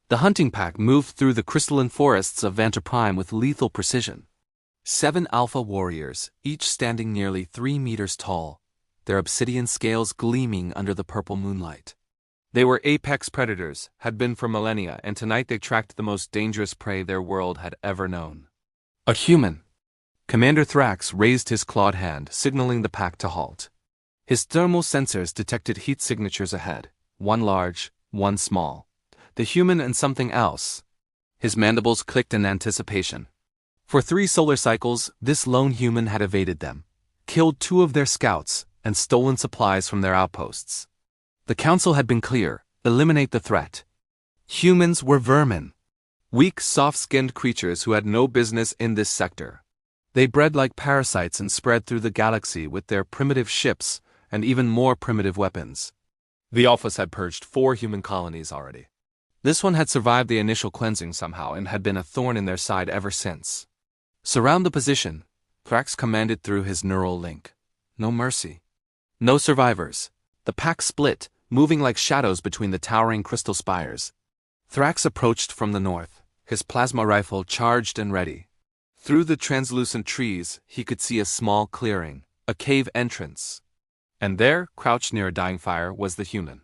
The hunting pack moved through the crystalline forests of Vanta Prime with lethal precision. 7 alpha warriors, each standing nearly 3 meters tall, their obsidian scales gleaming under the purple moonlight. They were apex predators, had been for millennia, and tonight they tracked the most dangerous prey their world had ever known. A human. Commander Thrax raised his clawed hand, signaling the pack to halt. His thermal sensors detected heat signatures ahead, one large, one small. The human and something else. His mandibles clicked in anticipation. For 3 solar cycles, this lone human had evaded them, killed 2 of their scouts, and stolen supplies from their outposts. The council had been clear: eliminate the threat. Humans were vermin. Weak, soft-skinned creatures who had no business in this sector. They bred like parasites and spread through the galaxy with their primitive ships and even more primitive weapons. The Alphas had purged 4 human colonies already. This one had survived the initial cleansing somehow and had been a thorn in their side ever since. Surround the position, Thrax commanded through his neural link. No mercy. No survivors. The pack split, moving like shadows between the towering crystal spires. Thrax approached from the north, his plasma rifle charged and ready. Through the translucent trees, he could see a small clearing, a cave entrance. And there, crouched near a dying fire, was the human.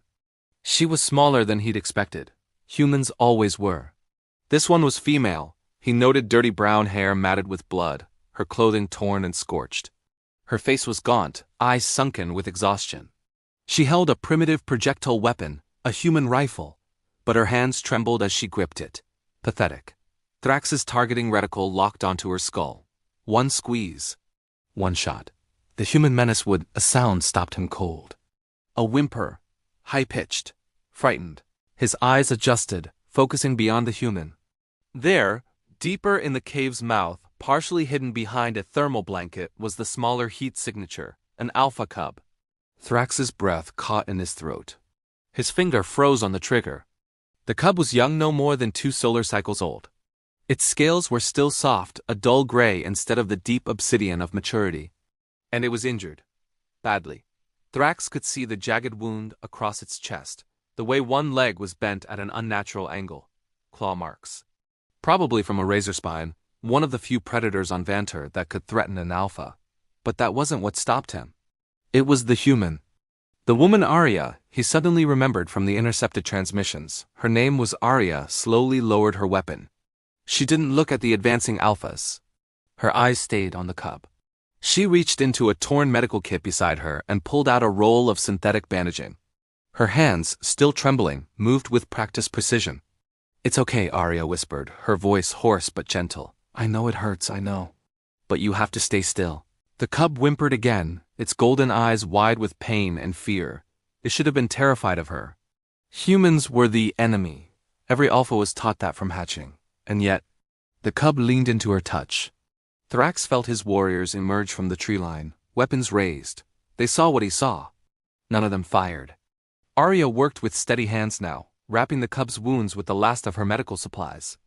She was smaller than he'd expected. Humans always were. This one was female. He noted dirty brown hair matted with blood, her clothing torn and scorched. Her face was gaunt, eyes sunken with exhaustion. She held a primitive projectile weapon, a human rifle, but her hands trembled as she gripped it. Pathetic. Thrax's targeting reticle locked onto her skull. One squeeze. One shot. The human menace would. A sound stopped him cold. A whimper. High-pitched. Frightened. His eyes adjusted, focusing beyond the human. There, deeper in the cave's mouth, partially hidden behind a thermal blanket, was the smaller heat signature, an alpha cub. Thrax's breath caught in his throat. His finger froze on the trigger. The cub was young, no more than 2 solar cycles old. Its scales were still soft, a dull gray instead of the deep obsidian of maturity. And it was injured. Badly. Thrax could see the jagged wound across its chest, the way one leg was bent at an unnatural angle. Claw marks. Probably from a razor spine, one of the few predators on Vanter that could threaten an alpha. But that wasn't what stopped him. It was the human. The woman Arya, he suddenly remembered from the intercepted transmissions. Her name was Arya, slowly lowered her weapon. She didn't look at the advancing alphas. Her eyes stayed on the cub. She reached into a torn medical kit beside her and pulled out a roll of synthetic bandaging. Her hands, still trembling, moved with practiced precision. "It's okay," Arya whispered, her voice hoarse but gentle. "I know it hurts, I know. But you have to stay still." The cub whimpered again, its golden eyes wide with pain and fear. It should have been terrified of her. Humans were the enemy. Every alpha was taught that from hatching. And yet, the cub leaned into her touch. Thrax felt his warriors emerge from the tree line, weapons raised. They saw what he saw. None of them fired. Arya worked with steady hands now, wrapping the cub's wounds with the last of her medical supplies.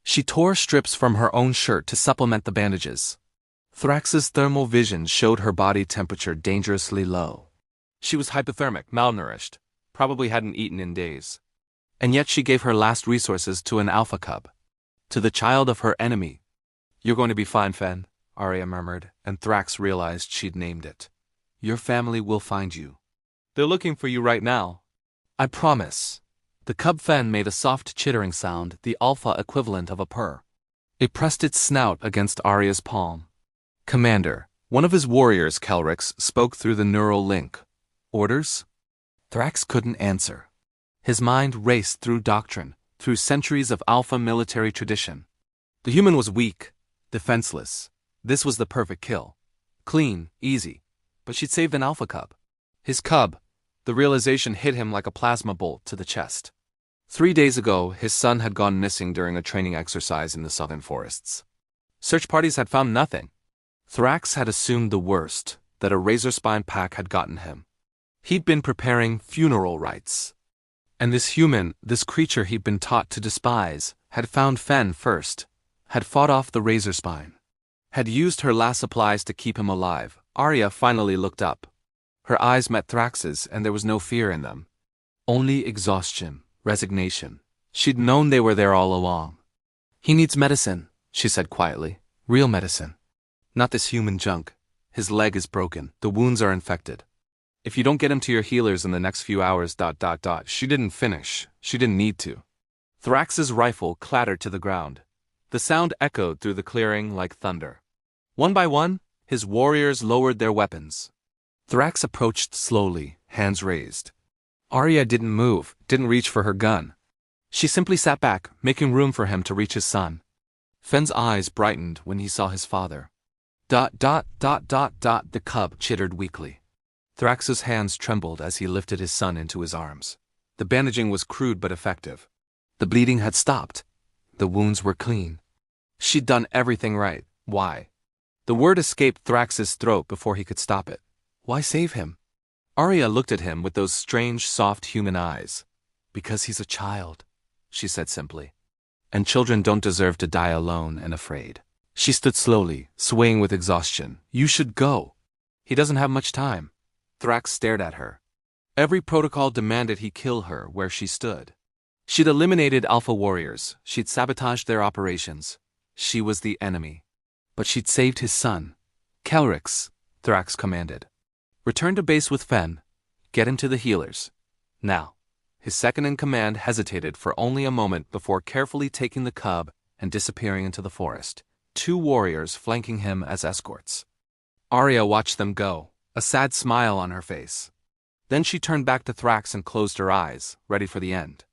She tore strips from her own shirt to supplement the bandages. Thrax's thermal vision showed her body temperature dangerously low. She was hypothermic, malnourished, probably hadn't eaten in days. And yet she gave her last resources to an alpha cub. To the child of her enemy. "You're going to be fine, Fen," Arya murmured, and Thrax realized she'd named it. "Your family will find you. They're looking for you right now. I promise." The cub Fen made a soft chittering sound, the alpha equivalent of a purr. It pressed its snout against Arya's palm. "Commander," one of his warriors, Kelrix, spoke through the neural link. "Orders?" Thrax couldn't answer. His mind raced through doctrine, through centuries of alpha military tradition. The human was weak, defenseless. This was the perfect kill. Clean, easy. But she'd saved an alpha cub. His cub. The realization hit him like a plasma bolt to the chest. 3 days ago, his son had gone missing during a training exercise in the southern forests. Search parties had found nothing. Thrax had assumed the worst, that a razor-spine pack had gotten him. He'd been preparing funeral rites. And this human, this creature he'd been taught to despise, had found Fen first, had fought off the razor spine, had used her last supplies to keep him alive. Arya finally looked up. Her eyes met Thrax's, and there was no fear in them. Only exhaustion, resignation. She'd known they were there all along. "He needs medicine," she said quietly. "Real medicine. Not this human junk. His leg is broken. The wounds are infected. If you don't get him to your healers in the next few hours. She didn't finish. She didn't need to. Thrax's rifle clattered to the ground. The sound echoed through the clearing like thunder. One by one, his warriors lowered their weapons. Thrax approached slowly, hands raised. Arya didn't move, didn't reach for her gun. She simply sat back, making room for him to reach his son. Fenn's eyes brightened when he saw his father. The cub chittered weakly. Thrax's hands trembled as he lifted his son into his arms. The bandaging was crude but effective. The bleeding had stopped. The wounds were clean. She'd done everything right. Why? The word escaped Thrax's throat before he could stop it. Why save him? Arya looked at him with those strange, soft human eyes. "Because he's a child," she said simply. "And children don't deserve to die alone and afraid." She stood slowly, swaying with exhaustion. "You should go. He doesn't have much time." Thrax stared at her. Every protocol demanded he kill her where she stood. She'd eliminated Alpha warriors. She'd sabotaged their operations. She was the enemy. But she'd saved his son. "Kelrix," Thrax commanded. "Return to base with Fenn. Get him to the healers. Now." His second-in-command hesitated for only a moment before carefully taking the cub and disappearing into the forest, 2 warriors flanking him as escorts. Arya watched them go, a sad smile on her face. Then she turned back to Thrax and closed her eyes, ready for the end.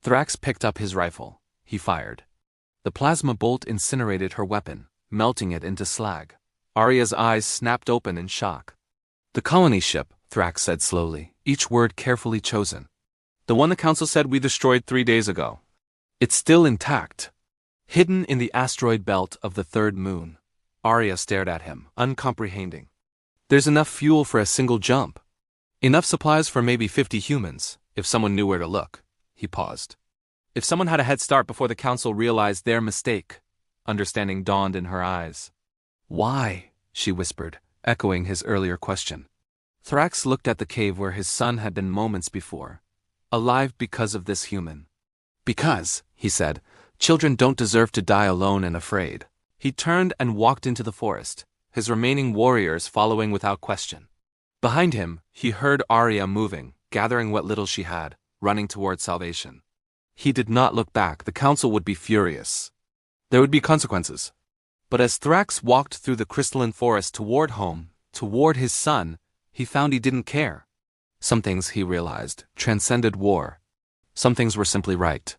Thrax picked up his rifle. He fired. The plasma bolt incinerated her weapon, melting it into slag. Arya's eyes snapped open in shock. "The colony ship," Thrax said slowly, each word carefully chosen. "The one the council said we destroyed 3 days ago. It's still intact. Hidden in the asteroid belt of the 3rd moon." Arya stared at him, uncomprehending. "There's enough fuel for a single jump. Enough supplies for maybe 50 humans, if someone knew where to look." He paused. "If someone had a head start before the council realized their mistake." Understanding dawned in her eyes. "Why?" she whispered, echoing his earlier question. Thrax looked at the cave where his son had been moments before. Alive because of this human. "Because," he said, "children don't deserve to die alone and afraid." He turned and walked into the forest, his remaining warriors following without question. Behind him, he heard Arya moving, gathering what little she had, running toward salvation. He did not look back. The council would be furious. There would be consequences. But as Thrax walked through the crystalline forest toward home, toward his son, he found he didn't care. Some things, he realized, transcended war. Some things were simply right.